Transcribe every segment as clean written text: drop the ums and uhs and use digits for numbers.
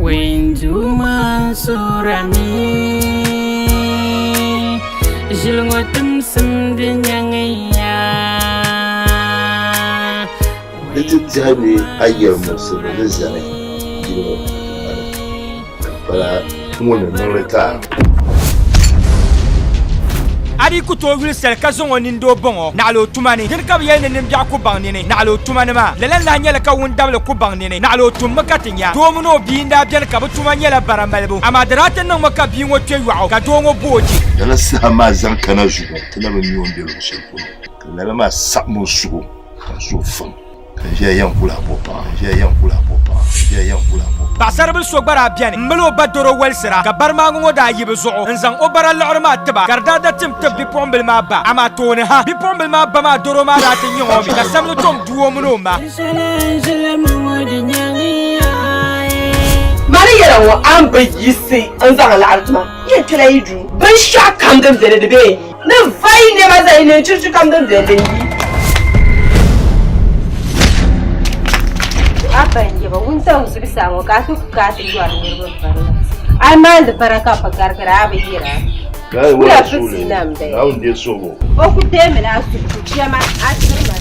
Wenjuma surami Jilngotum sumdinyangaya Little Jamie Ayer Musulizane para one no Adi kuto wilsel kazongo nindo bongo na alo tumani din ka yel nim ja ko bang nene na alo tumani ma lelen la nyela ka wundable ko bang nene na alo tum makatinya do muno binda bien ka butuma nyela baramalbu amadrate nan maka bi ngo twe wa ka do ngo boji dala sa ma zan kana jugo tana ba mi wonde lo shefu dala ma sa mo sugo ka so fam ka je yan kula popa Basarbil sogbara biani mbelo badoro welsira ka barma ngo da yibe zo nzang obara lorma tiba garda da tim tib pombil ma ba ama tone ha bi pombil ma ba ma doro ma da tin yomi ka samlo tom duwo muno ma Maria wa amba yisi nzang la artma yin tela yidu ban sha kam dem de be na vai ne ma zai ne chuchu kam dem de yi Abang ba unta usubi sango katu yuar nirgo barla amal de baraka pagargara abira kula fusinam de aunde sogo oku teme na su chama asirma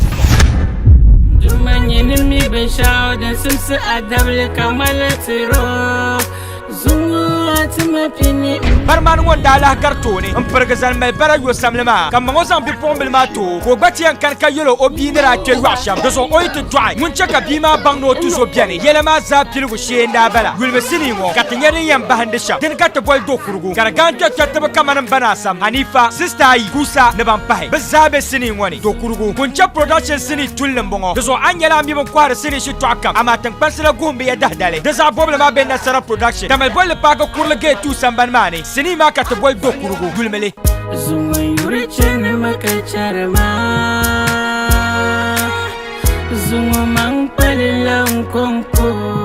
Dumanyini mi beshao da simsi adable kamala tiro Zungu atima pini Barman wonda la gartone pergazan mel bara yo samlema kam ngo sam bi pombil ma to ko bati an kan ka yelo obinira ke washam do so oite twai mun chaka bi ma bangno tuzo biane yelema za pilgo shenda bala gulbe sini ngo katnyere yam bahande sham den gatta bol do kurgu garaganta chatta kamanan bana sam hanifa sister yi kusa ne ban pahe bezabe sini ngoni do kurgu kun cha production sini tullem bongo do so anyela mi bon kwara sini shi twakam ama tan pasira gombe ya dahdale de za problem ma ben na sara production tamal bol paga kurle ge tu samban mani sini ma ka boy do kurugo gulmele Zuma yure chene makacharama Zuma mang palila unkonko